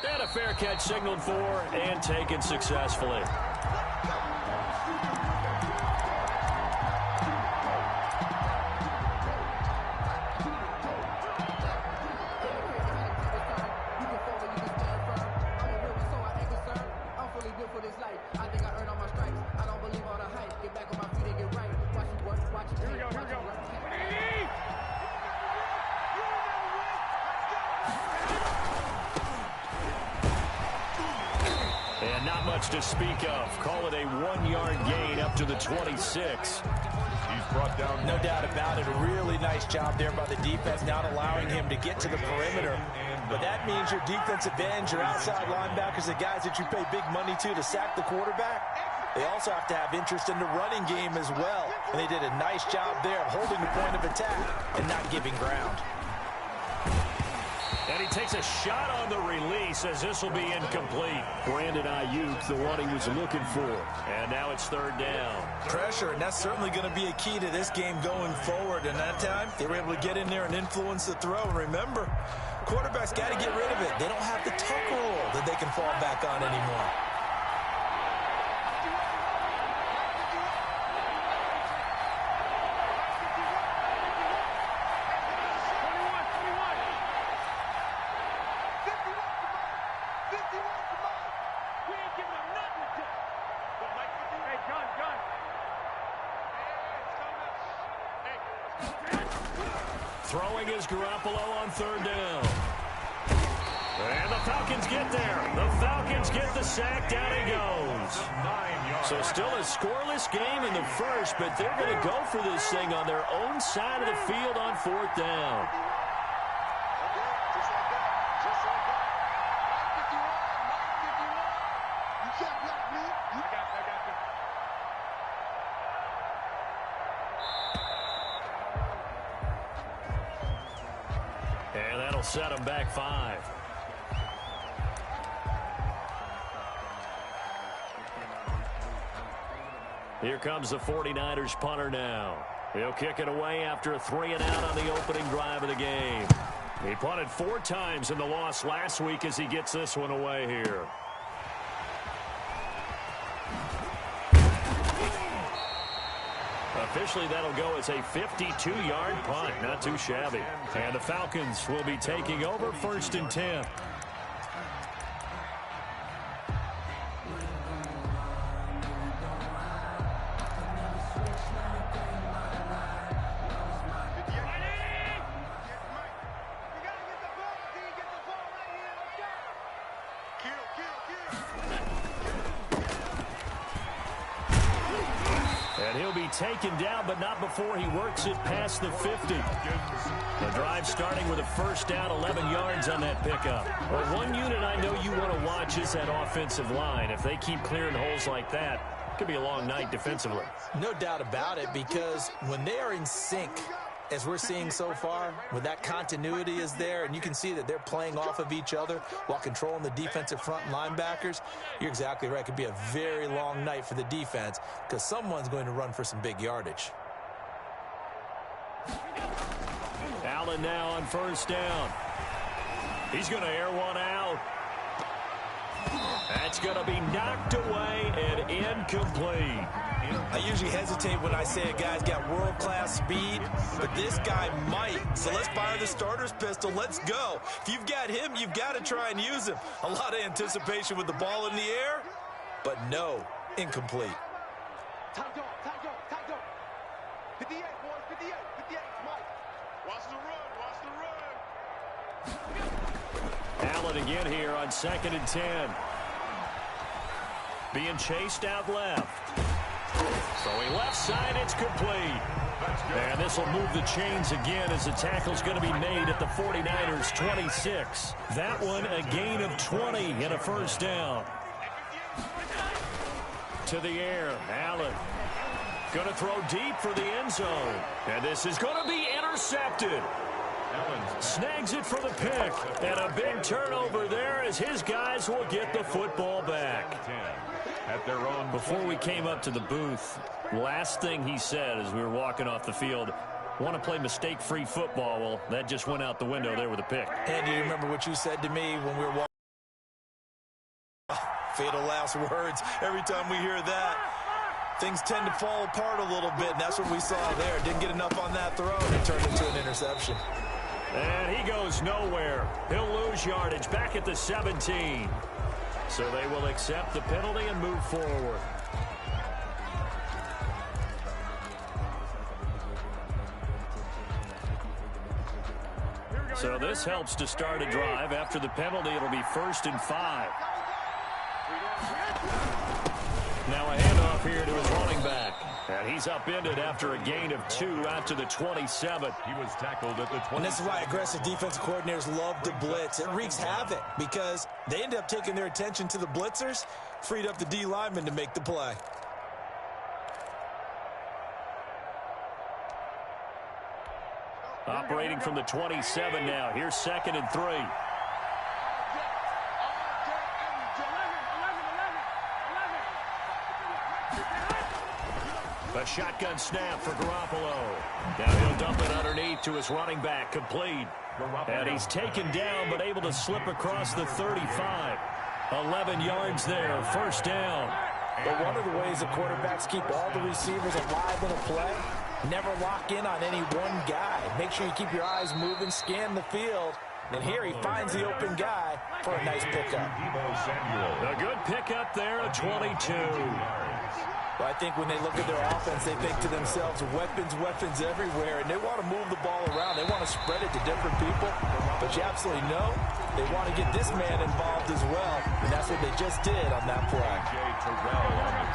And a fair catch signaled for and taken successfully. And not much to speak of. Call it a 1-yard gain up to the 26. He's brought down. No doubt about it. A really nice job there by the defense, not allowing him to get to the perimeter. But that means your defensive ends, your outside linebackers, the guys that you pay big money to sack the quarterback, they also have to have interest in the running game as well. And they did a nice job there of holding the point of attack and not giving ground. And he takes a shot on the release as this will be incomplete. Brandon Ayuk, the one he was looking for. And now it's third down. Pressure, and that's certainly going to be a key to this game going forward. And that time, they were able to get in there and influence the throw. And remember, quarterbacks got to get rid of it. They don't have the tuck rule that they can fall back on anymore. Throwing is Garoppolo on third down. And the Falcons get there. The Falcons get the sack. Down he goes. So still a scoreless game in the first, but they're going to go for this thing on their own side of the field on fourth down. And that'll set them back 5. Here comes the 49ers punter now. He'll kick it away after a 3-and-out on the opening drive of the game. He punted 4 times in the loss last week as he gets this one away here. Officially, that'll go as a 52-yard punt. Not too shabby. And the Falcons will be taking over first and 10. And he'll be taken down, but not before he works it past the 50. The drive starting with a first down, 11 yards on that pickup. Well, one unit I know you want to watch is that offensive line. If they keep clearing holes like that, it could be a long night defensively. No doubt about it, because when they are in sync, as we're seeing so far, when that continuity is there and you can see that they're playing off of each other while controlling the defensive front linebackers, you're exactly right. It could be a very long night for the defense because someone's going to run for some big yardage. Allen now on first down. He's going to air one out. That's going to be knocked away and incomplete. I usually hesitate when I say a guy's got world-class speed, but this guy might. So let's fire the starter's pistol. Let's go. If you've got him, you've got to try and use him. A lot of anticipation with the ball in the air, but no, incomplete. Time go. 58, boys, 58, Mike. Watch the run. Allen again here on 2nd and 10. Being chased out left. Throwing left side, it's complete. And this will move the chains again as the tackle's going to be made at the 49ers' 26. That one a gain of 20 and a first down. To the air, Allen. Going to throw deep for the end zone. And this is going to be intercepted. Snags it for the pick. And a big turnover there as his guys will get the football back. Before we came up to the booth, last thing he said as we were walking off the field, want to play mistake-free football. Well, that just went out the window there with a pick. And do you remember what you said to me when we were walking? fatal last words. Every time we hear that, things tend to fall apart a little bit, and that's what we saw there. Didn't get enough on that throw, and it turned into an interception. And he goes nowhere. He'll lose yardage back at the 17. So they will accept the penalty and move forward. So this helps to start a drive. After the penalty, it'll be 1st and 5. Now a handoff here to his running back. And he's upended after a gain of 2 out to the 27. He was tackled at the 20. And this is why aggressive defensive coordinators love to blitz. It wreaks havoc because they end up taking their attention to the blitzers, freed up the D lineman to make the play. Operating from the 27 now. Here's 2nd and 3. A shotgun snap for Garoppolo. Now he'll dump it underneath to his running back. Complete. And he's taken down but able to slip across the 35. 11 yards there. 1st down. But one of the ways the quarterbacks keep all the receivers alive in a play, never lock in on any one guy. Make sure you keep your eyes moving, scan the field. And here he finds the open guy for a nice pickup. A good pickup there at 22. Well, I think when they look at their offense, they think to themselves, weapons, weapons everywhere, and they want to move the ball around. They want to spread it to different people. But you absolutely know they want to get this man involved as well, and that's what they just did on that play.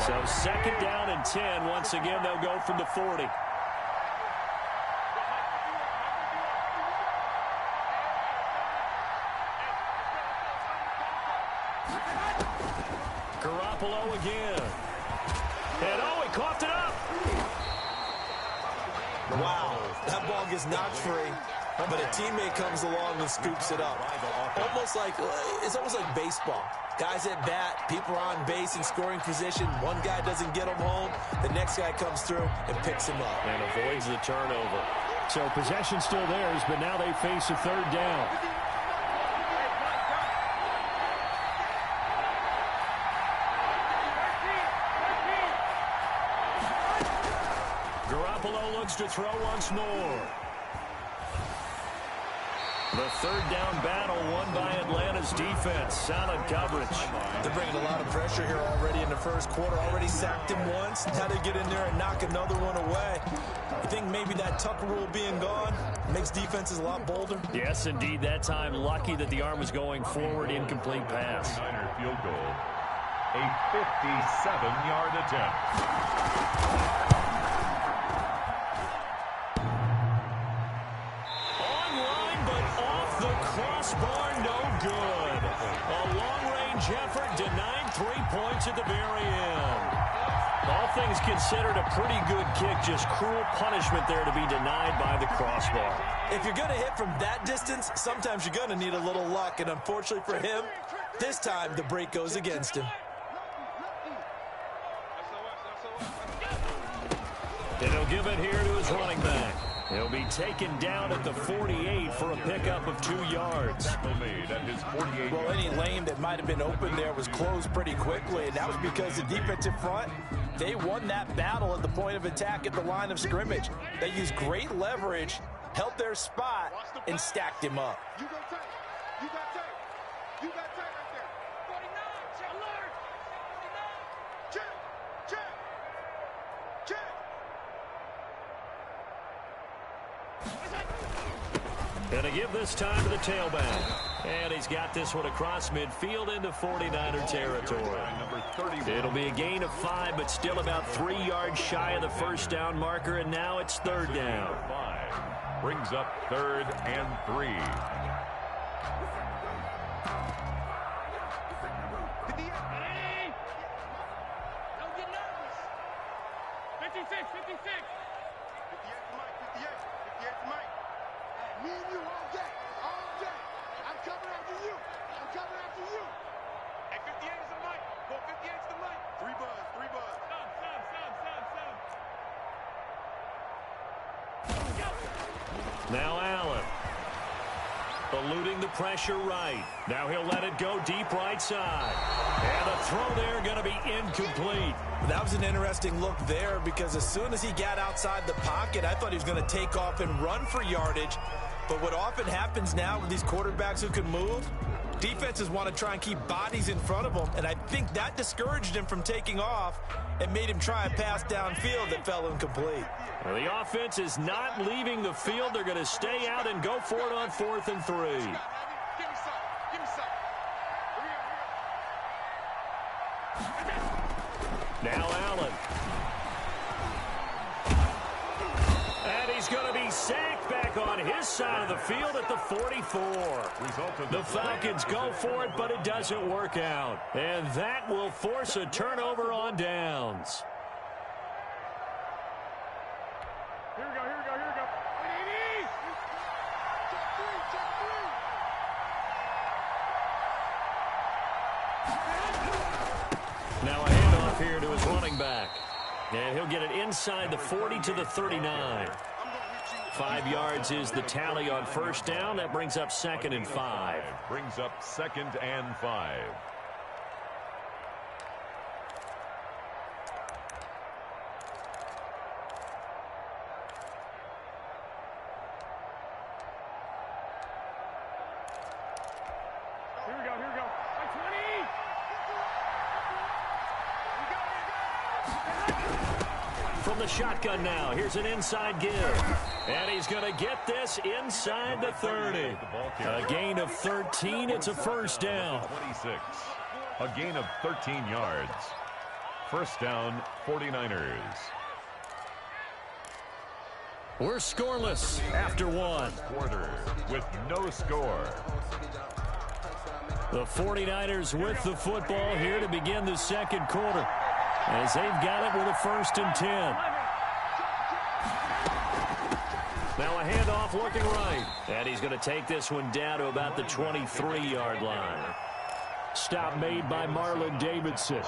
So 2nd down and 10. Once again, they'll go from the 40. Garoppolo again. And he coughed it up. Wow, that ball gets knocked free, but a teammate comes along and scoops it up. It's almost like baseball. Guys at bat, people are on base in scoring position. One guy doesn't get him home. The next guy comes through and picks him up. And avoids the turnover. So possession still theirs, but now they face a 3rd down. Garoppolo looks to throw once more. The 3rd down battle won by Atlanta's defense. Solid coverage. They're bringing a lot of pressure here already in the 1st quarter. Already sacked him once. Now they get in there and knock another one away. I think maybe that Tucker rule being gone makes defenses a lot bolder. Yes, indeed. That time, lucky that the arm was going forward. Incomplete pass. Field goal. A 57-yard attempt. Crossbar, no good. A long-range effort denied 3 points at the very end. All things considered, a pretty good kick. Just cruel punishment there to be denied by the crossbar. If you're going to hit from that distance, sometimes you're going to need a little luck. And unfortunately for him, this time the break goes against him. And he'll give it here to his running back. He'll be taken down at the 48 for a pickup of 2 yards. Well, any lane that might have been open there was closed pretty quickly, and that was because the defensive front, they won that battle at the point of attack at the line of scrimmage. They used great leverage, held their spot, and stacked him up. You got tape. You got tape. You got tape right there. 49, alert. Check. Check. Check. And to give this time to the tailback. And he's got this one across midfield into 49er territory. It'll be a gain of 5, but still about 3 yards shy of the 1st down marker, and now it's 3rd down. Brings up 3rd and 3. Don't get nervous. 56, 56. 58 to Mike, 58. 58 to Mike. Me and you all day. All day. I'm coming after you. I'm coming after you. Hey, 58 is the Mike. Go 58 is the Mike. 3 buzz, 3 buzz. Sub. Now Allen. The eluding the pressure right. Now he'll let it go deep right side. And the throw there going to be incomplete. That was an interesting look there because as soon as he got outside the pocket, I thought he was going to take off and run for yardage. But what often happens now with these quarterbacks who can move, defenses want to try and keep bodies in front of them, and I think that discouraged him from taking off and made him try a pass downfield that fell incomplete. Well, the offense is not leaving the field. They're going to stay out and go for it on 4th and 3. Give me some. Give me some. Now Allen. And he's going to be sacked back on his side of the field at the 44. The Falcons go for it, but it doesn't work out. And that will force a turnover on downs. Here we go. Check three. Now a handoff here to his running back. And he'll get it inside the 40 to the 39. 5 yards is the tally on first down. That brings up 2nd and 5. Brings up 2nd and 5. Here we go. 20. From the shotgun now, here's an inside give. And he's going to get this inside the 30. A gain of 13. It's a first down. 26. A gain of 13 yards. First down, 49ers. We're scoreless after one. Quarter with no score. The 49ers with the football here to begin the second quarter, as they've got it with a 1st and 10. Now a handoff looking right. And he's going to take this one down to about the 23-yard line. Stop made by Marlon Davidson.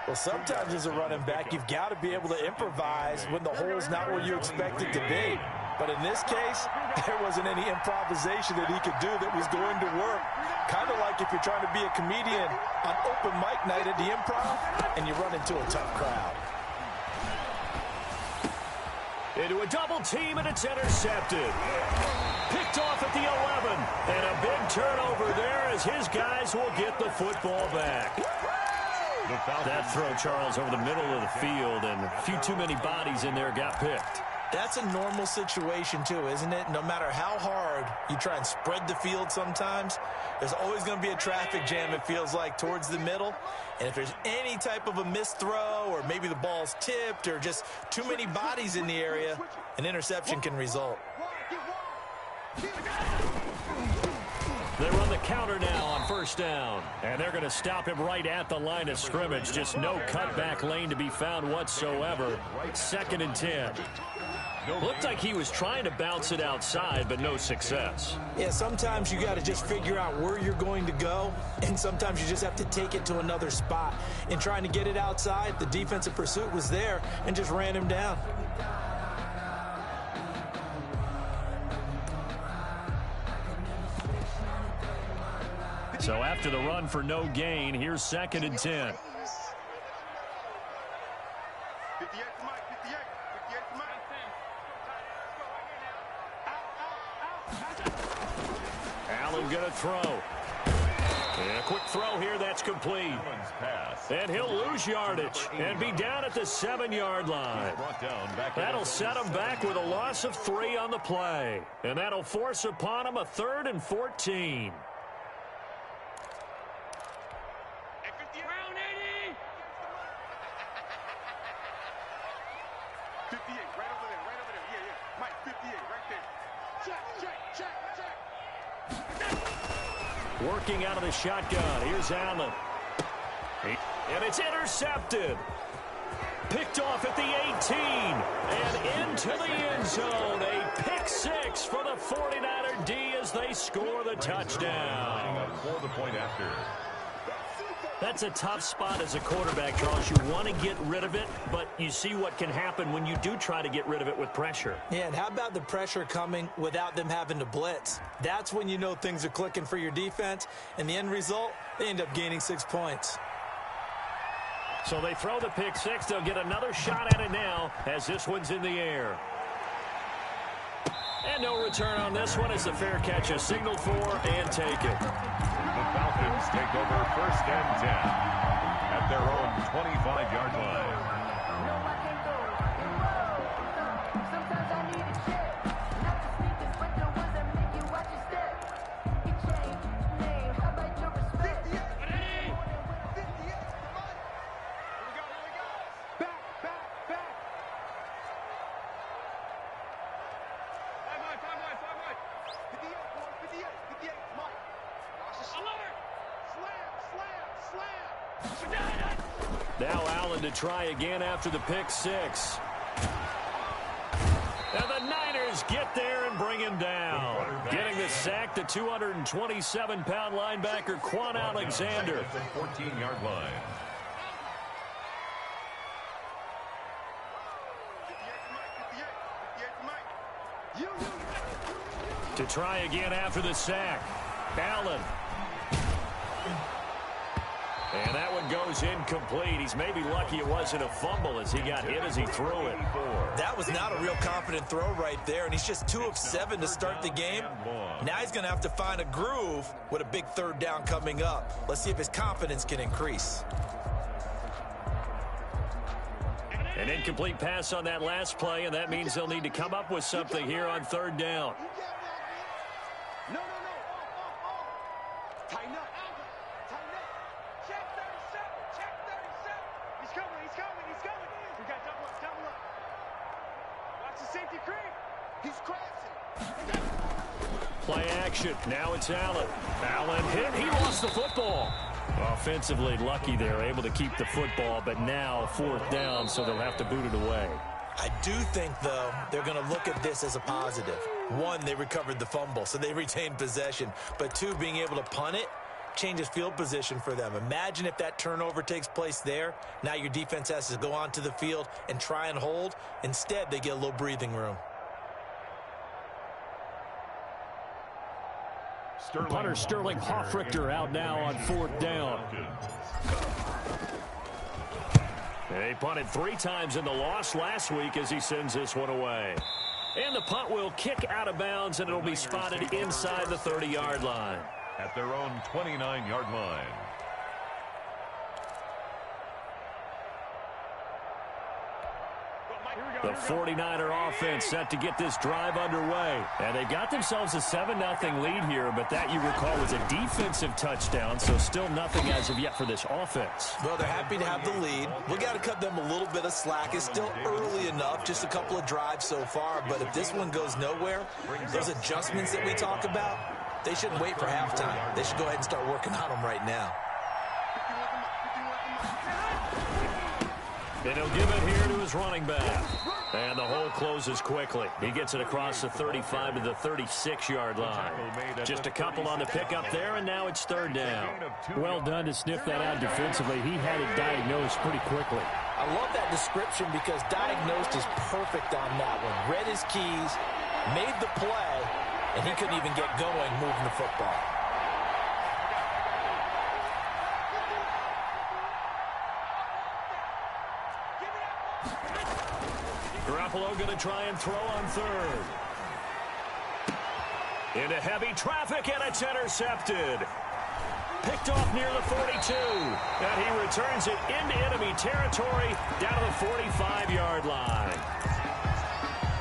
Well, sometimes as a running back, you've got to be able to improvise when the hole's not where you expect it to be. But in this case, there wasn't any improvisation that he could do that was going to work. Kind of like if you're trying to be a comedian on open mic night at the Improv and you run into a tough crowd. Into a double team, and it's intercepted. Picked off at the 11. And a big turnover there as his guys will get the football back. That throw, Charles, over the middle of the field, and a few too many bodies in there got picked. That's a normal situation, too, isn't it? No matter how hard you try and spread the field sometimes, there's always going to be a traffic jam, it feels like, towards the middle. And if there's any type of a missed throw or maybe the ball's tipped or just too many bodies in the area, an interception can result. They run the counter now on first down. And they're going to stop him right at the line of scrimmage. Just no cutback lane to be found whatsoever. 2nd and 10. Looked like he was trying to bounce it outside, but no success. Yeah, sometimes you got to just figure out where you're going to go, and sometimes you just have to take it to another spot. In trying to get it outside, the defensive pursuit was there and just ran him down. So after the run for no gain, here's 2nd and 10. 58 to Mike. 58 to Mike. Allen going to throw. And a quick throw here, that's complete. And he'll lose yardage and be down at the 7-yard line. That'll set him back with a loss of 3 on the play. And that'll force upon him a 3rd and 14. Working out of the shotgun. Here's Allen. And it's intercepted. Picked off at the 18. And into the end zone. A pick 6 for the 49er D as they score the touchdown. For the point after. That's a tough spot as a quarterback, Charles. You want to get rid of it, but you see what can happen when you do try to get rid of it with pressure. Yeah, and how about the pressure coming without them having to blitz? That's when you know things are clicking for your defense, and the end result, they end up gaining 6 points. So they throw the pick six. They'll get another shot at it now as this one's in the air. And no return on this one as the fair catch is signaled for and taken. The Falcons take over 1st and 10 at their own 25-yard line. Sometimes I need a check. Not to sneak this, but the ones that make you watch your step. You change name, how about your respect? 58, come on. Here we go. Back. 58, Mike. Alert! Slam! Now Allen to try again after the pick six. And the Niners get there and bring him down. Getting the sack, the 227-pound linebacker, Quan Alexander. 14-yard line. To try again after the sack. Allen. And that one goes incomplete. He's maybe lucky it wasn't a fumble as he got hit as he threw it. That was not a real confident throw right there, and he's just 2 of 7 to start the game. Now he's going to have to find a groove with a big 3rd down coming up. Let's see if his confidence can increase. An incomplete pass on that last play, and that means they'll need to come up with something here on 3rd down. No. Tighten up. Check 37. He's coming. We got double up. Watch the safety creep. He's crashing. Play action. Now it's Allen. Allen hit. He lost the football. Offensively lucky they're able to keep the football, but now 4th down, so they'll have to boot it away. I do think, though, they're going to look at this as a positive. 1, they recovered the fumble, so they retained possession. But 2, being able to punt it changes field position for them. Imagine if that turnover takes place there. Now your defense has to go onto the field and try and hold. Instead, they get a little breathing room. Punter Sterling Hoffrichter out now on 4th down. They punted 3 times in the loss last week as he sends this one away. And the punt will kick out of bounds, and it'll be spotted inside the 30-yard line. At their own 29-yard line. The 49er offense set to get this drive underway. And they got themselves a 7-0 lead here, but that, you recall, was a defensive touchdown, so still nothing as of yet for this offense. Well, they're happy to have the lead. We got to cut them a little bit of slack. It's still early enough, just a couple of drives so far, but if this one goes nowhere, those adjustments that we talk about, they shouldn't wait for halftime. They should go ahead and start working on them right now. And he'll give it here to his running back. And the hole closes quickly. He gets it across the 35 to the 36-yard line. Just a couple on the pickup there, and now it's 3rd down. Well done to sniff that out defensively. He had it diagnosed pretty quickly. I love that description because diagnosed is perfect on that one. Read his keys, made the play, and he couldn't even get going moving the football. Garoppolo going to try and throw on 3rd. Into heavy traffic, and it's intercepted. Picked off near the 42. And he returns it into enemy territory down to the 45-yard line.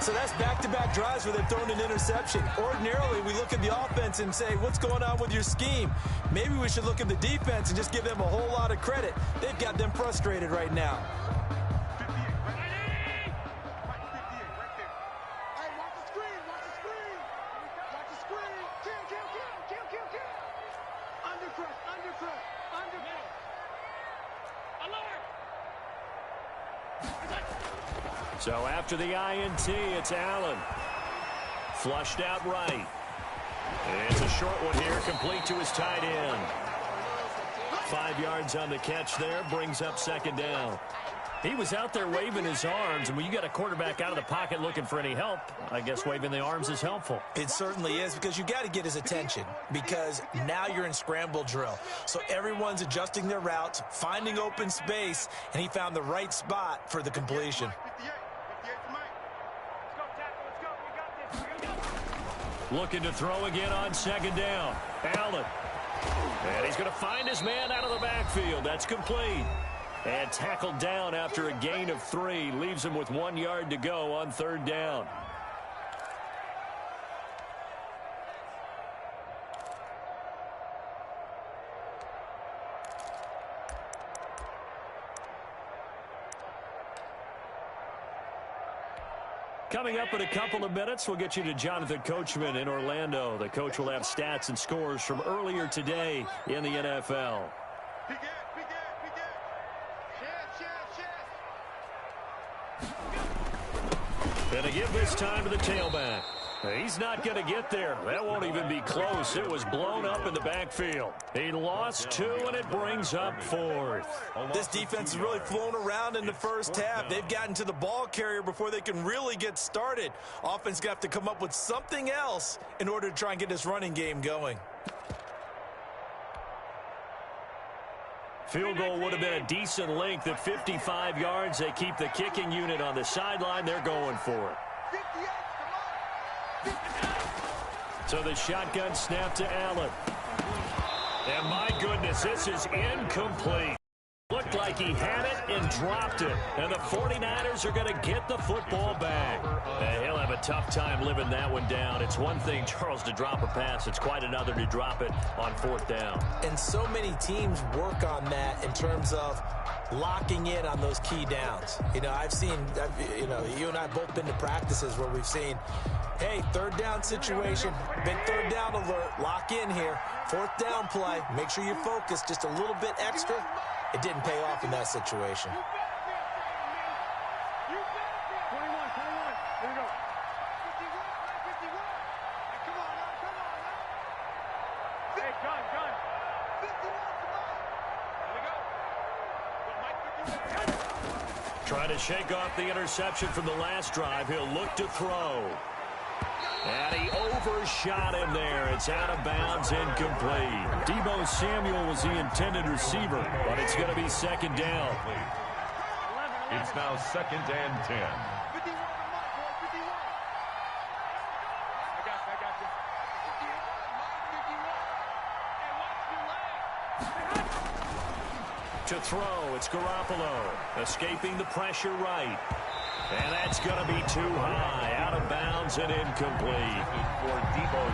So that's back-to-back drives where they're throwing an interception. Ordinarily, we look at the offense and say, what's going on with your scheme? Maybe we should look at the defense and just give them a whole lot of credit. They've got them frustrated right now. So after the INT, it's Allen. Flushed out right. And it's a short one here, complete to his tight end. 5 yards on the catch there, brings up second down. He was out there waving his arms, and when you got a quarterback out of the pocket looking for any help, I guess waving the arms is helpful. It certainly is, because you got to get his attention, because now you're in scramble drill. So everyone's adjusting their routes, finding open space, and he found the right spot for the completion. Looking to throw again on second down. Allen. And he's going to find his man out of the backfield. That's complete. And tackled down after a gain of 3. Leaves him with 1 yard to go on third down. Coming up in a couple of minutes, we'll get you to Jonathan Coachman in Orlando. The coach will have stats and scores from earlier today in the NFL. Gonna give this time to the tailback. He's not going to get there. That won't even be close. It was blown up in the backfield. He lost 2, and it brings up 4th. This defense has really flown around in the first half. They've gotten to the ball carrier before they can really get started. Offense going to have to come up with something else in order to try and get this running game going. Field goal would have been a decent length at 55 yards. They keep the kicking unit on the sideline. They're going for it. So the shotgun snap to Allen. And my goodness, this is incomplete. Looked like he had it and dropped it. And the 49ers are going to get the football back. He'll have a tough time living that one down. It's one thing, Charles, to drop a pass. It's quite another to drop it on 4th down. And so many teams work on that in terms of locking in on those key downs. You know, you and I have both been to practices where we've seen, hey, 3rd down situation, big 3rd down alert, lock in here. 4th down play, make sure you focus just a little bit extra. It didn't pay off in that situation. 21, 21. Here we go. 51. Come on now. Hey, gun. 51, come on. Here we go. Trying to shake off the interception from the last drive. He'll look to throw. And he overshot him there. It's out of bounds, incomplete. Deebo Samuel was the intended receiver, but it's going to be second down. It's now 2nd and 10. 51. I got you. 51. To throw, it's Garoppolo. Escaping the pressure right. And that's going to be too high. Out of bounds and incomplete.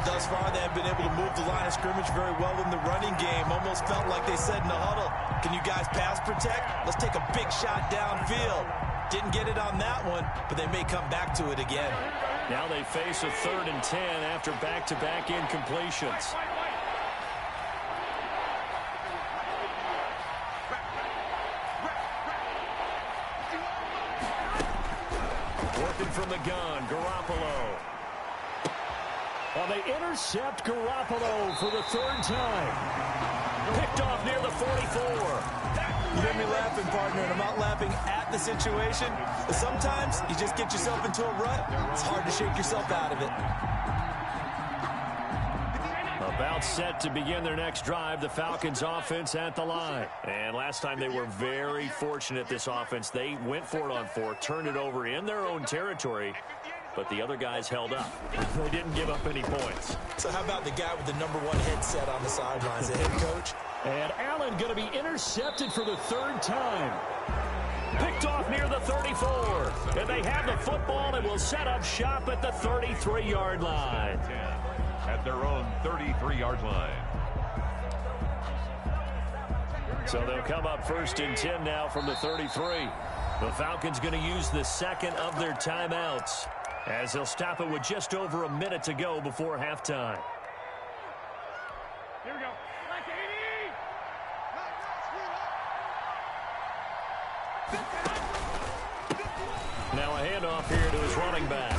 Thus far, they have been able to move the line of scrimmage very well in the running game. Almost felt like they said in the huddle, can you guys pass protect? Let's take a big shot downfield. Didn't get it on that one, but they may come back to it again. Now they face a 3rd and 10 after back-to-back incompletions. From the gun, Garoppolo. Well, they intercept Garoppolo for the 3rd time. Picked off near the 44. You hear me laughing, partner, and I'm not laughing at the situation. But sometimes you just get yourself into a rut. It's hard to shake yourself out of it. About set to begin their next drive, the Falcons offense at the line. And last time they were very fortunate, this offense. They went for it on 4th, turned it over in their own territory, but the other guys held up. They didn't give up any points. So how about the guy with the #1 headset on the sidelines, the head coach? And Allen going to be intercepted for the 3rd time. Picked off near the 34. And they have the football and will set up shop at the 33-yard line. At their own 33-yard line. So they'll come up 1st and 10 now from the 33. The Falcons going to use the 2nd of their timeouts as they'll stop it with just over a minute to go before halftime. Here we go. Now a handoff here to his running back.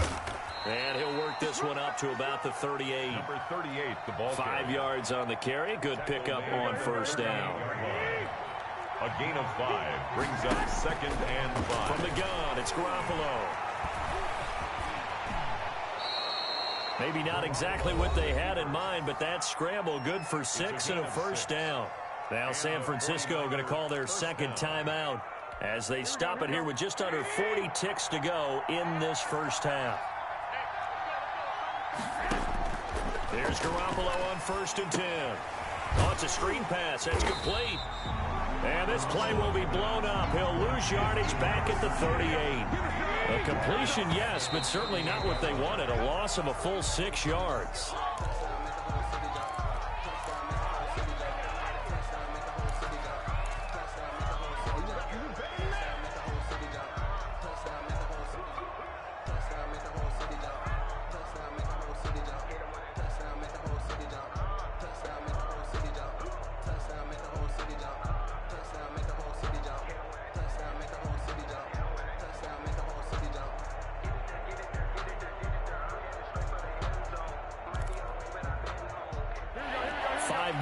And he'll work this one up to about the 38. Number 38, the ball. 5 yards on the carry. Good pickup on 1st down. A gain of 5 brings up 2nd and 5. From the gun, it's Garoppolo. Maybe not exactly what they had in mind, but that scramble good for 6 and a first down. Now San Francisco going to call their second timeout as they stop it here with just under 40 ticks to go in this first half. There's Garoppolo on 1st and 10. Oh, it's a screen pass. That's complete. And this play will be blown up. He'll lose yardage back at the 38. A completion, yes, but certainly not what they wanted. A loss of a full 6 yards.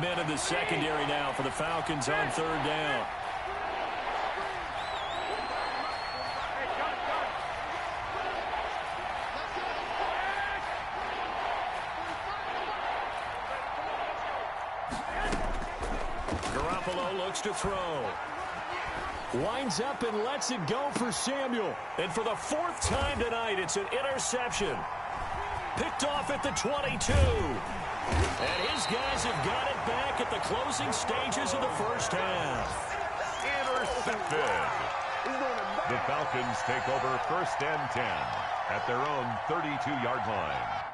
Men in the secondary now for the Falcons on 3rd down. Garoppolo looks to throw. Winds up and lets it go for Samuel. And for the 4th time tonight, it's an interception. Picked off at the 22. And his guys have got it back at the closing stages of the first half. Intercepted. The Falcons take over 1st and 10 at their own 32-yard line.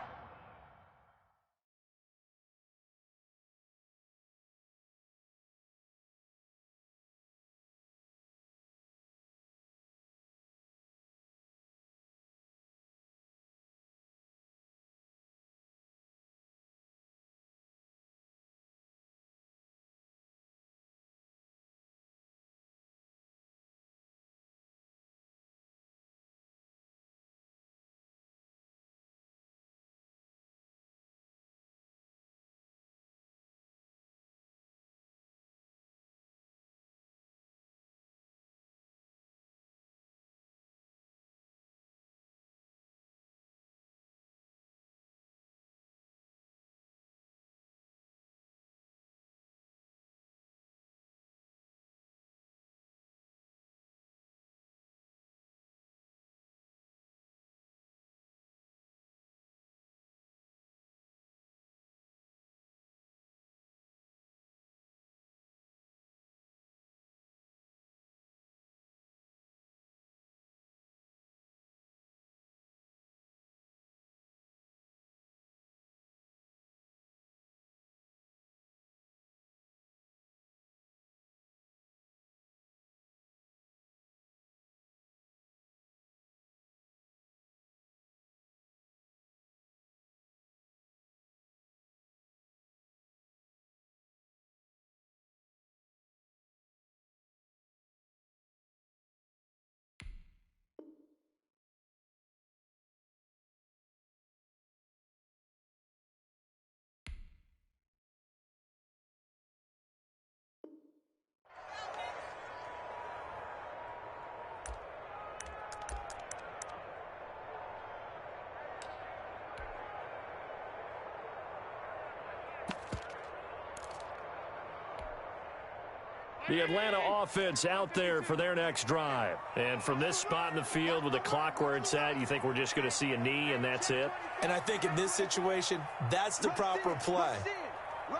The Atlanta offense out there for their next drive. And from this spot in the field with the clock where it's at, you think we're just going to see a knee and that's it? And I think in this situation, that's the proper play.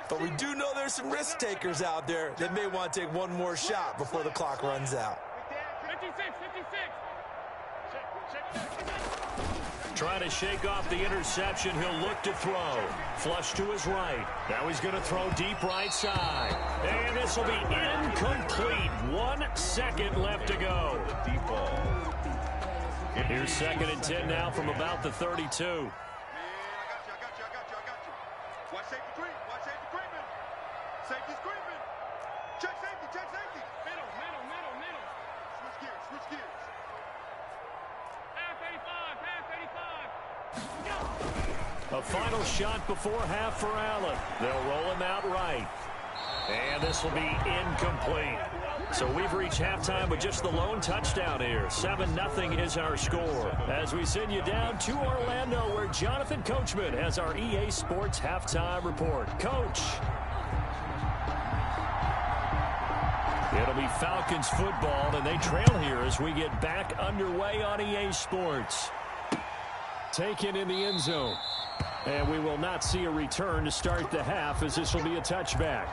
But we do know there's some risk takers out there that may want to take one more shot before the clock runs out. 56. Trying to shake off the interception. He'll look to throw. Flush to his right. Now he's going to throw deep right side. And this will be incomplete. 1 second left to go. Deep ball. Here's 2nd and 10 now from about the 32. I got you. Watch safety creeping. Safety creeping. Check safety. Middle. Switch gears. Half 85. A final shot before half for Allen. They'll roll him out right. And this will be incomplete. So we've reached halftime with just the lone touchdown here. 7-0 is our score. As we send you down to Orlando, where Jonathan Coachman has our EA Sports halftime report. Coach. It'll be Falcons football, and they trail here as we get back underway on EA Sports. Taken in the end zone. And we will not see a return to start the half, as this will be a touchback.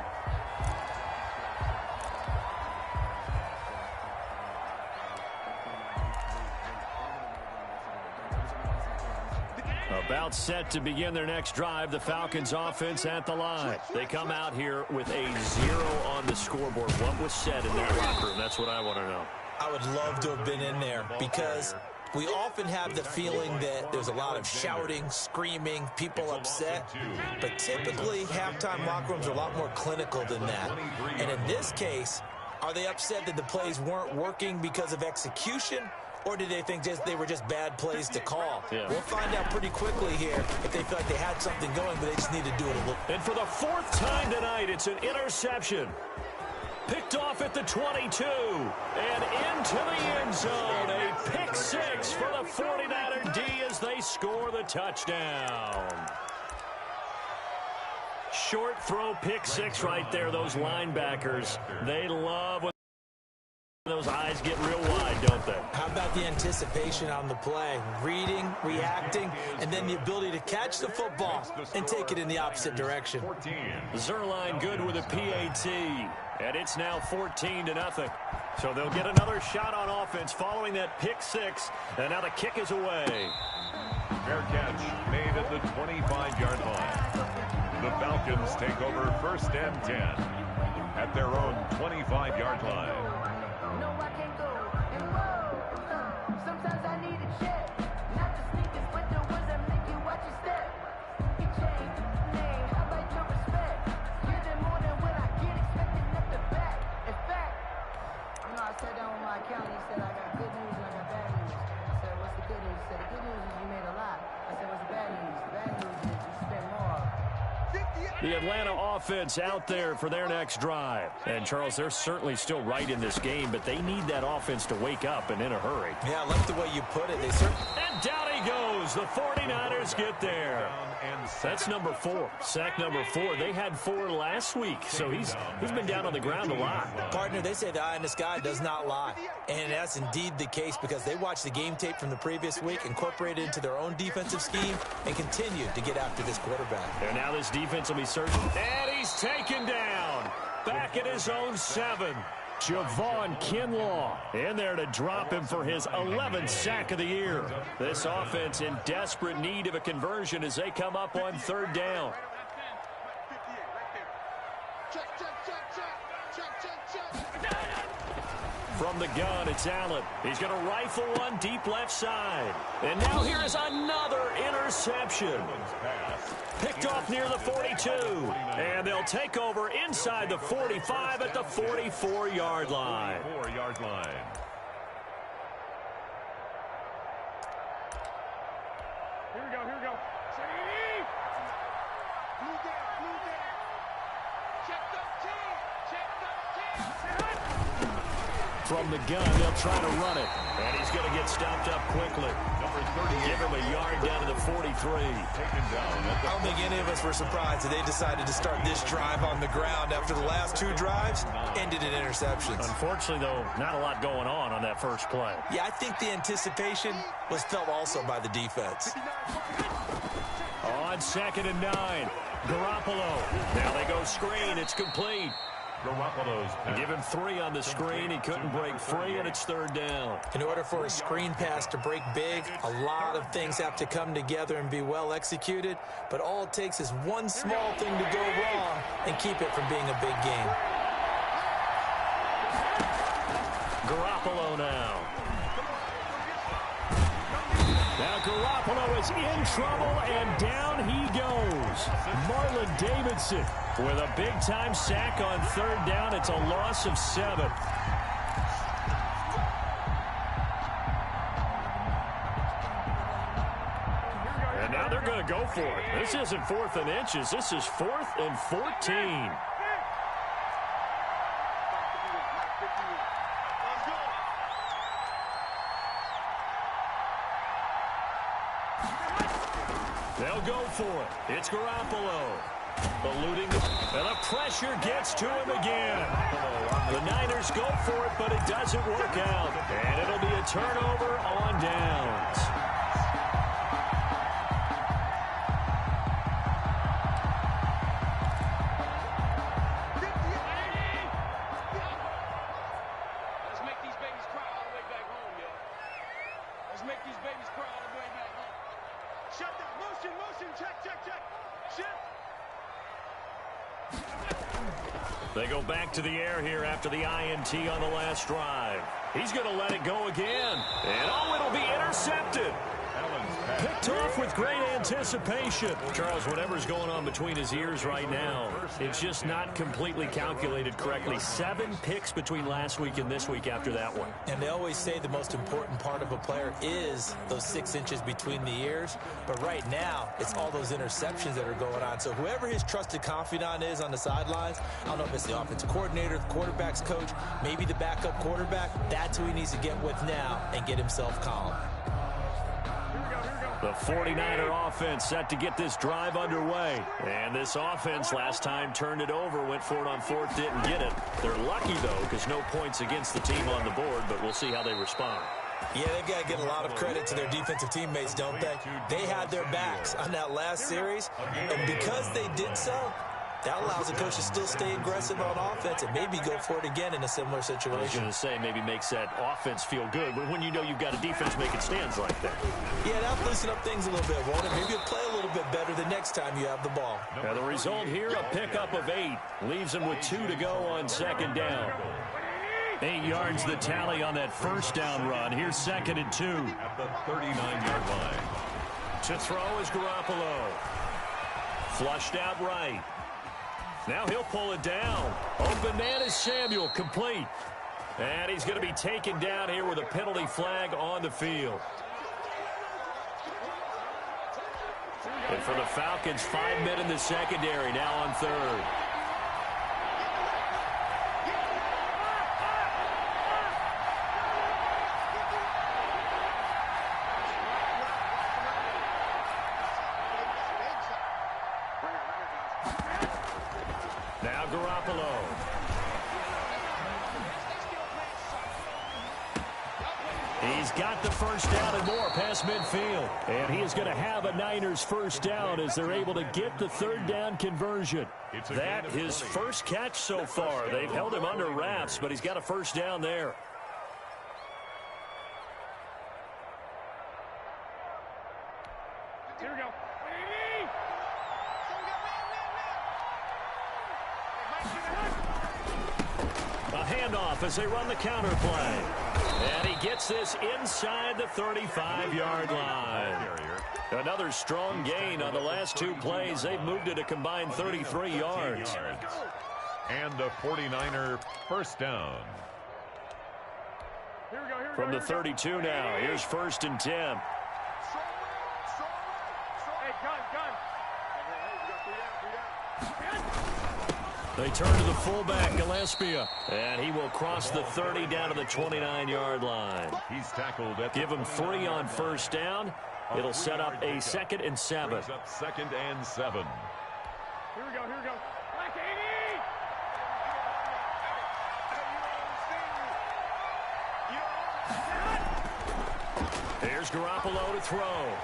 About set to begin their next drive, the Falcons offense at the line. They come out here with a 0 on the scoreboard. What was said in that locker room? That's what I want to know. I would love to have been in there because we often have the feeling that there's a lot of shouting, screaming, people upset. But typically, halftime locker rooms are a lot more clinical than that. And in this case, are they upset that the plays weren't working because of execution? Or did they think they were just bad plays to call? Yeah. We'll find out pretty quickly here if they feel like they had something going, but they just need to do it a little. And for the 4th time tonight, it's an interception. Picked off at the 22. And into the end zone. A pick 6 for the 49er D as they score the touchdown. Short throw, pick 6 right there. Those linebackers, they love when those eyes get real wide, don't they? How about the anticipation on the play? Reading, reacting, and then the ability to catch the football and take it in the opposite direction. Zerline good with a PAT. And it's now 14-0. So they'll get another shot on offense following that pick 6. And now the kick is away. Fair catch made at the 25-yard line. The Falcons take over 1st and 10 at their own 25-yard line. No, I can't go. And whoa, sometimes I need a check. Not the sneakers, but the ones that make you watch your step. You change name, how about your respect? You're the morning when I get expected at the back. In fact, you know, I sat down with my accountant. He said, I got good news and I got bad news. I said, what's the good news? He said, the good news is you made a lot. I said, what's the bad news? The bad news is you spent more. The Atlanta offense out there for their next drive. And, Charles, they're certainly still right in this game, but they need that offense to wake up and in a hurry. Yeah, I like the way you put it. They certainly... And down he goes. The 49ers get there. That's number 4. Sack number 4. They had 4 last week, so he's been down on the ground a lot. Partner, they say the eye in the sky does not lie. And that's indeed the case because they watched the game tape from the previous week, incorporated it into their own defensive scheme, and continued to get after this quarterback. And now this defense will be searching. And he's taken down. Back at his own 7. Javon Kinlaw in there to drop him for his 11th sack of the year. This offense in desperate need of a conversion as they come up on 3rd down. From the gun, it's Allen. He's going to rifle one deep left side. And now here is another interception. Picked off near the 42. And they'll take over inside the 45 at the 44-yard line. Here we go, here we go. Steady. Blue down. Check the team. From the gun, they'll try to run it. And he's going to get stopped up quickly. Give him a yard down to the 43. I don't think any of us were surprised that they decided to start this drive on the ground after the last 2 drives ended in interceptions. Unfortunately, though, not a lot going on that first play. Yeah, I think the anticipation was felt also by the defense. On 2nd and 9, Garoppolo. Now they go screen. It's complete. Give him 3 on the screen. He couldn't break free, and it's 3rd down. In order for a screen pass to break big, a lot of things have to come together and be well executed, but all it takes is one small thing to go wrong and keep it from being a big game. Garoppolo now. Now Garoppolo is in trouble, and down he goes. Marlon Davidson with a big-time sack on 3rd down. It's a loss of 7. And now they're going to go for it. This isn't 4th and inches. This is 4th and 14. They'll go for it. It's Garoppolo. Eluding, and the pressure gets to him again. The Niners go for it, but it doesn't work out. And it'll be a turnover on downs. Let's make these babies cry all the way back home, yo. Let's make these babies cry all the way back home. Shut down. Motion. Check. Shift. They go back to the air here after the INT on the last drive. He's going to let it go again. And it'll be intercepted. Picked off with great anticipation. Charles, whatever's going on between his ears right now, it's just not completely calculated correctly. 7 picks between last week and this week after that one. And they always say the most important part of a player is those 6 inches between the ears. But right now, it's all those interceptions that are going on. So whoever his trusted confidant is on the sidelines, I don't know if it's the offensive coordinator, the quarterback's coach, maybe the backup quarterback, that's who he needs to get with now and get himself calm. The 49er offense set to get this drive underway. And this offense last time turned it over, went for it on 4th, didn't get it. They're lucky, though, because no points against the team on the board, but we'll see how they respond. Yeah, they've got to get a lot of credit to their defensive teammates, don't they? They had their backs on that last series, and because they did so, that allows the coach to still stay aggressive on offense and maybe go for it again in a similar situation. I was going to say maybe makes that offense feel good, but when you know you've got a defense making stands like that. Yeah, that'll loosen up things a little bit, won't it? Maybe you'll play a little bit better the next time you have the ball. Now the result here, a pickup of 8. Leaves them with 2 to go on 2nd down. 8 yards the tally on that first down run. Here's 2nd and 2. At the 39-yard line. To throw is Garoppolo. Flushed out right. Now he'll pull it down. Open man is Samuel, complete. And he's going to be taken down here with a penalty flag on the field. And for the Falcons, 5 men in the secondary, now on 3rd. Now Garoppolo. He's got the first down and more past midfield. And he is going to have a Niners first down as they're able to get the 3rd down conversion. That his first catch so far. They've held him under wraps, but he's got a first down there. Here we go. A handoff as they run the counter play. And he gets this inside the 35-yard line. Another strong gain on the last 2 plays. They've moved it a combined 33 yards. And a 49er first down. From the 32 now, here's 1st and 10. Hey, gun. They turn to the fullback, Gillespie, and he will cross the 30 down to the 29-yard line. He's tackled at Give him 3 on first down. It'll set up a 2nd and 7. Brings up 2nd and 7. Here we go. Black 80! Here's Garoppolo to throw.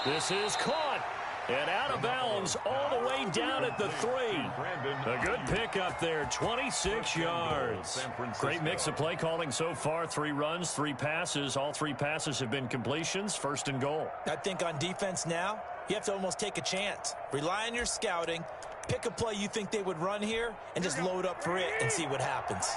This is caught. And out of bounds all the way down at the 3. A good pickup there, 26 yards. Great mix of play calling so far. 3 runs, 3 passes. All 3 passes have been completions. 1st and goal. I think on defense now, you have to almost take a chance. Rely on your scouting. Pick a play you think they would run here and just load up for it and see what happens.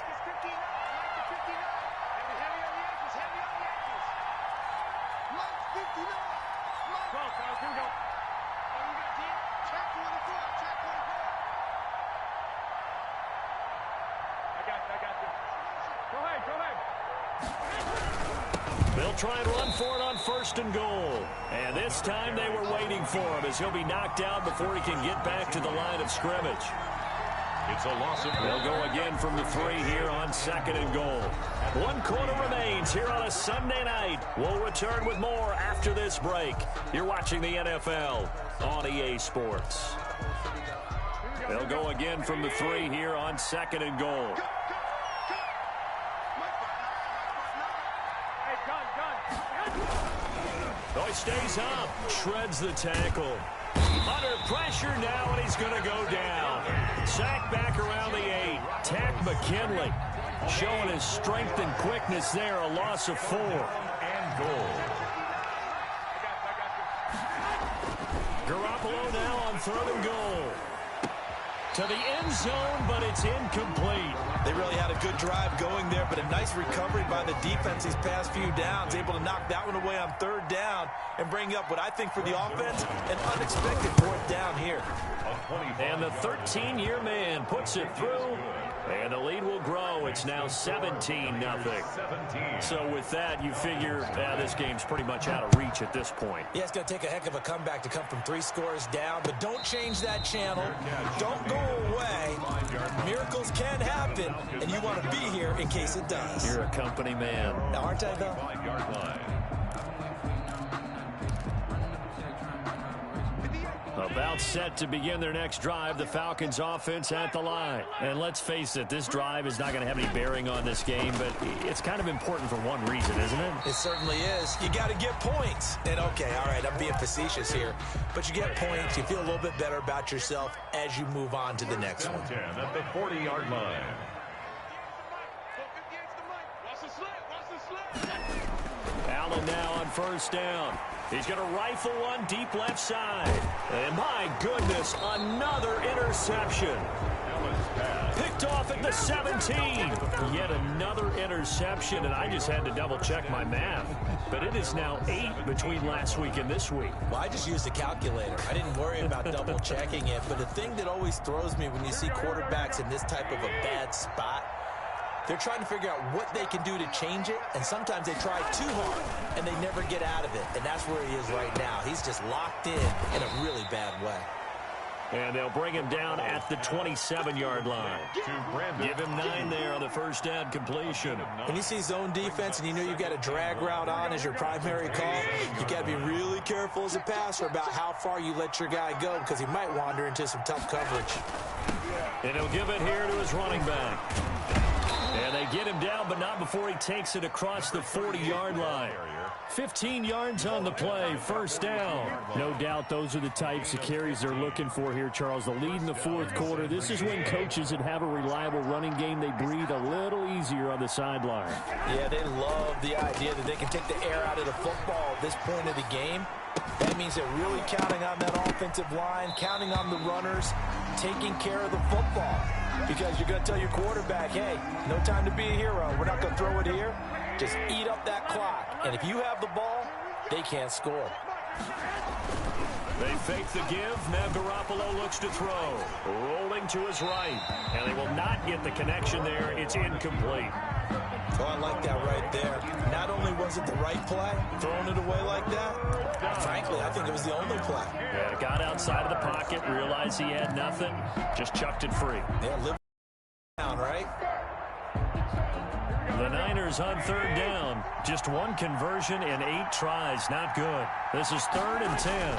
They'll try and run for it on 1st and goal. And this time they were waiting for him as he'll be knocked down before he can get back to the line of scrimmage. It's a loss of... They'll go again from the 3 here on 2nd and goal. 1 quarter remains here on a Sunday night. We'll return with more after this break. You're watching the NFL on EA Sports. They'll go again from the 3 here on 2nd and goal. Oh, he stays up, shreds the tackle. Under pressure now, and he's going to go down. Sacked back around the 8. Tack McKinley showing his strength and quickness there. A loss of 4. And goal. Garoppolo now on 3rd and goal. To the end zone, but it's incomplete. They really had a good drive going there, but a nice recovery by the defense these past few downs, able to knock that one away on 3rd down and bring up what I think for the offense, an unexpected 4th down here. And the 13-year man puts it through, and the lead will grow. It's now 17-0. So with that, you figure this game's pretty much out of reach at this point. Yeah, it's going to take a heck of a comeback to come from 3 scores down, but don't change that channel. Don't go away. Miracles can happen, and you want to be here in case it does. You're a company man. Now, aren't I, though? About set to begin their next drive, the Falcons offense at the line. And let's face it, this drive is not going to have any bearing on this game, but it's kind of important for one reason, isn't it? It certainly is. You got to get points. And okay, all right, I'm being facetious here, but you get points, you feel a little bit better about yourself as you move on to the next one. At the 40-yard line. Allen now on 1st down. He's going to rifle one deep left side. And my goodness, another interception. Picked off at the 17. Yet another interception, and I just had to double-check my math. But it is now 8 between last week and this week. Well, I just used a calculator. I didn't worry about double-checking it. But the thing that always throws me when you see quarterbacks in this type of a bad spot, they're trying to figure out what they can do to change it, and sometimes they try too hard, and they never get out of it. And that's where he is right now. He's just locked in a really bad way. And they'll bring him down at the 27-yard line. Give him 9 there on the 1st down completion. When you see zone defense and you know you've got a drag route on as your primary call, you got to be really careful as a passer about how far you let your guy go, because he might wander into some tough coverage. And he'll give it here to his running back. And they get him down, but not before he takes it across the 40-yard line. 15 yards on the play, 1st down. No doubt those are the types of carries they're looking for here, Charles. The lead in the 4th quarter. This is when coaches that have a reliable running game, they breathe a little easier on the sideline. Yeah, they love the idea that they can take the air out of the football at this point of the game. That means they're really counting on that offensive line, counting on the runners, taking care of the football. Because you're going to tell your quarterback, hey, no time to be a hero. We're not going to throw it here. Just eat up that clock. And if you have the ball, they can't score. They fake the give. Now Garoppolo looks to throw. Rolling to his right. And they will not get the connection there. It's incomplete. Oh, I like that right there. Not only was it the right play, throwing it away like that, frankly, I think it was the only play. Yeah, got outside of the pocket, realized he had nothing, just chucked it free. Yeah, live down, right? The Niners on 3rd down. Just 1 conversion and 8 tries. Not good. This is 3rd and 10.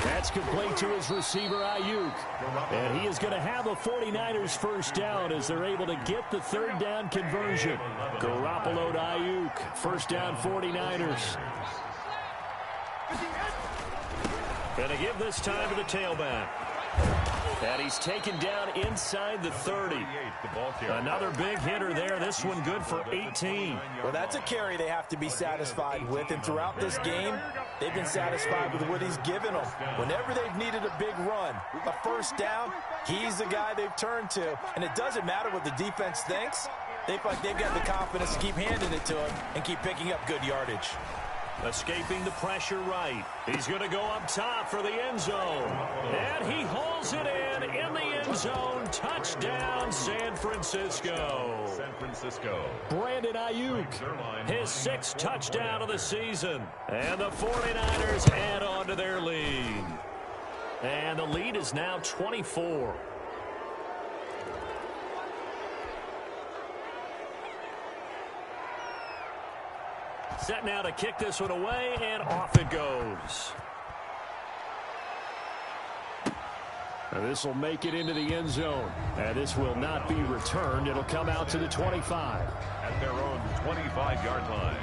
That's complete to his receiver, Ayuk. And he is going to have a 49ers 1st down as they're able to get the 3rd down conversion. Garoppolo to Ayuk. 1st down 49ers. And to give this time to the tailback. And he's taken down inside the 30. Another big hitter there. This one good for 18. Well, that's a carry they have to be satisfied with. And throughout this game, they've been satisfied with what he's given them. Whenever they've needed a big run, a 1st down, he's the guy they've turned to. And it doesn't matter what the defense thinks. They feel like they've got the confidence to keep handing it to him and keep picking up good yardage. Escaping the pressure right. He's going to go up top for the end zone. And he hauls it in the end zone. Touchdown, San Francisco. San Francisco. Brandon Ayuk, his 6th touchdown of the season. And the 49ers add on to their lead. And the lead is now 24. Set now to kick this one away, and off it goes. This will make it into the end zone. And this will not be returned. It'll come out to the 25. At their own 25-yard line.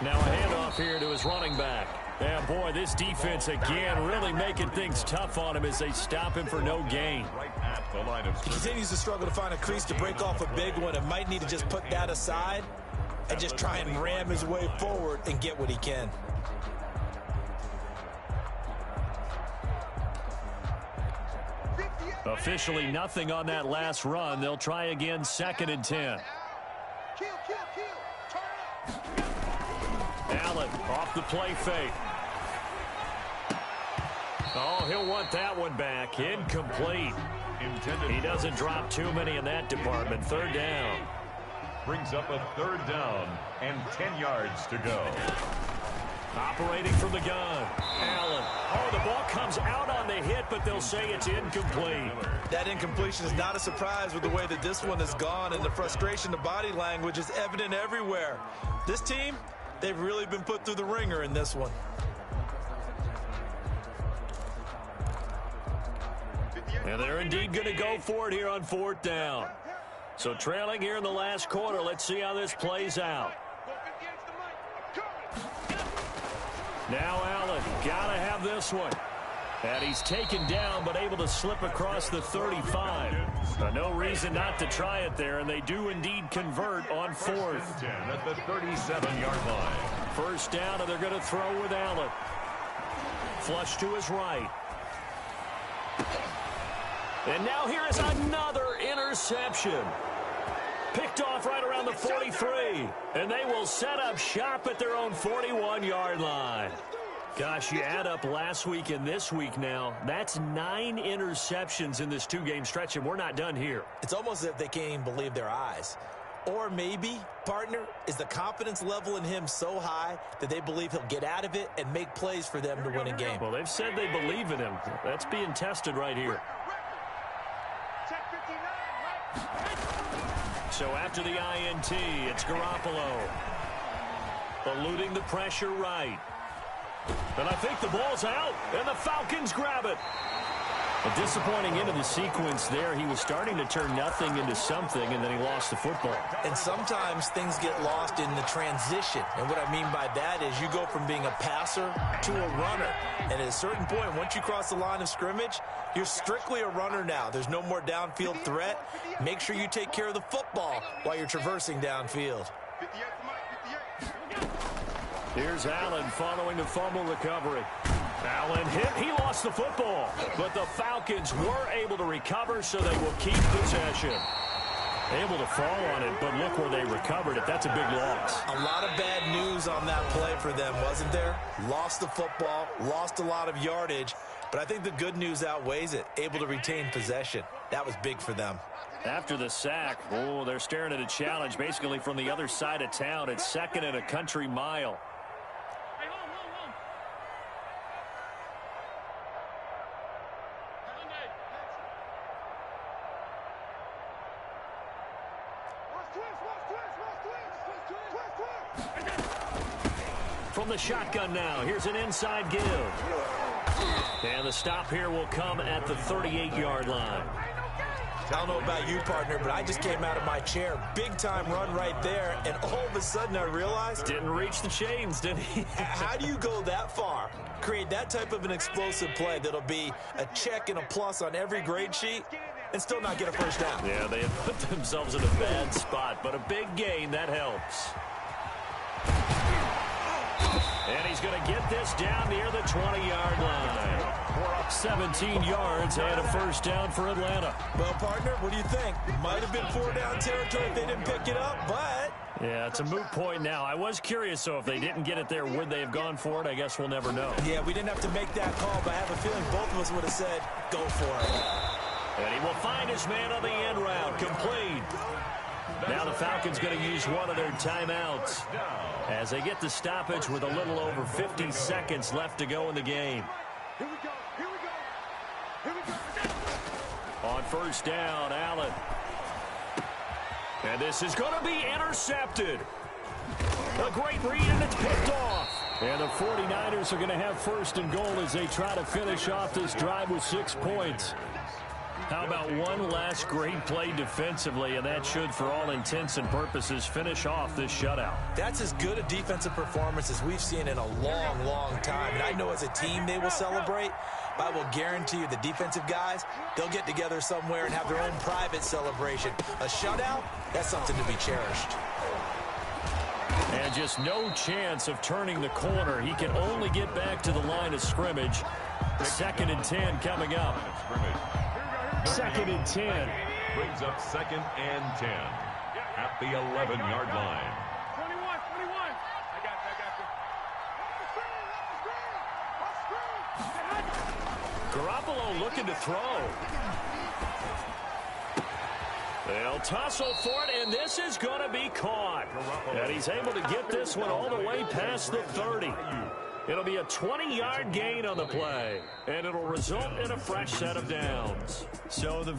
Now a handoff here to his running back. And boy, this defense again really making things tough on him as they stop him for no gain. Right at the line of He scrimmage. continues to struggle to find a crease to break off a big one and might need to just put that aside and just try and ram his way forward and get what he can. Officially nothing on that last run. They'll try again, 2nd and 10. Kill, kill, kill. Turn up. Allen off the play fake. Oh, he'll want that one back. Incomplete. He doesn't drop too many in that department. 3rd down. Brings up a 3rd down and 10 yards to go. Operating from the gun. Allen. Oh, the ball comes out on the hit, but they'll say it's incomplete. That incompletion is not a surprise with the way that this one has gone, and the frustration, the body language is evident everywhere. This team, they've really been put through the ringer in this one. And they're indeed going to go for it here on 4th down. So trailing here in the last quarter. Let's see how this plays out. Now Allen, got to have this one. And he's taken down, but able to slip across the 35. No reason not to try it there, and they do indeed convert on 4th. 10 at the 37-yard line. 1st down, and they're going to throw with Allen. Flush to his right. And now here is another interception. Picked off right around the 43. And they will set up shop at their own 41-yard line. Gosh, you add up last week and this week now. That's 9 interceptions in this 2-game stretch, and we're not done here. It's almost as if they can't even believe their eyes. Or maybe, partner, is the confidence level in him so high that they believe he'll get out of it and make plays for them to win a game. Well, they've said they believe in him. That's being tested right here. So after the INT, it's Garoppolo. Eluding the pressure right. And I think the ball's out, and the Falcons grab it. A disappointing end of the sequence there. He was starting to turn nothing into something, and then he lost the football. And sometimes things get lost in the transition. And what I mean by that is you go from being a passer to a runner. And at a certain point, once you cross the line of scrimmage, you're strictly a runner now. There's no more downfield threat. Make sure you take care of the football while you're traversing downfield. Here's Allen following the fumble recovery. Allen hit. He lost the football. But the Falcons were able to recover, so they will keep possession. Able to fall on it, but look where they recovered it. That's a big loss. A lot of bad news on that play for them, wasn't there? Lost the football, lost a lot of yardage, but I think the good news outweighs it. Able to retain possession. That was big for them. After the sack, oh, they're staring at a challenge basically from the other side of town. It's 2nd and a country mile. From the shotgun now, here's an inside give. And the stop here will come at the 38-yard line. I don't know about you, partner, but I just came out of my chair. Big-time run right there, and all of a sudden I realized... Didn't reach the chains, did he? How do you go that far? Create that type of an explosive play that'll be a check and a plus on every grade sheet and still not get a first down. Yeah, they have put themselves in a bad spot, but a big gain, that helps. And he's going to get this down near the 20-yard line. 17 yards and a first down for Atlanta. Well, partner, what do you think? Might have been 4-down territory if they didn't pick it up, but... Yeah, it's a moot point now. I was curious, so if they didn't get it there, would they have gone for it? I guess we'll never know. Yeah, we didn't have to make that call, but I have a feeling both of us would have said, go for it. And he will find his man on the end route, complete. Now the Falcons going to use one of their timeouts as they get the stoppage with a little over 50 seconds left to go in the game. Here we go. Here we go. Here we go. On first down, Allen. And this is going to be intercepted. A great read, and it's picked off. And the 49ers are going to have first and goal as they try to finish off this drive with 6 points. How about one last great play defensively, and that should, for all intents and purposes, finish off this shutout. That's as good a defensive performance as we've seen in a long, long time. And I know as a team they will celebrate, but I will guarantee you the defensive guys, they'll get together somewhere and have their own private celebration. A shutout, that's something to be cherished. And just no chance of turning the corner. He can only get back to the line of scrimmage. 2nd and 10 coming up. 2nd and 10. Brings up 2nd and 10 at the 11-yard line. 21. I got you. Garoppolo looking to throw. They'll tussle for it, and this is going to be caught. And he's able to get this one all the way past the 30. It'll be a 20-yard gain on the play, and it'll result in a fresh set of downs. So the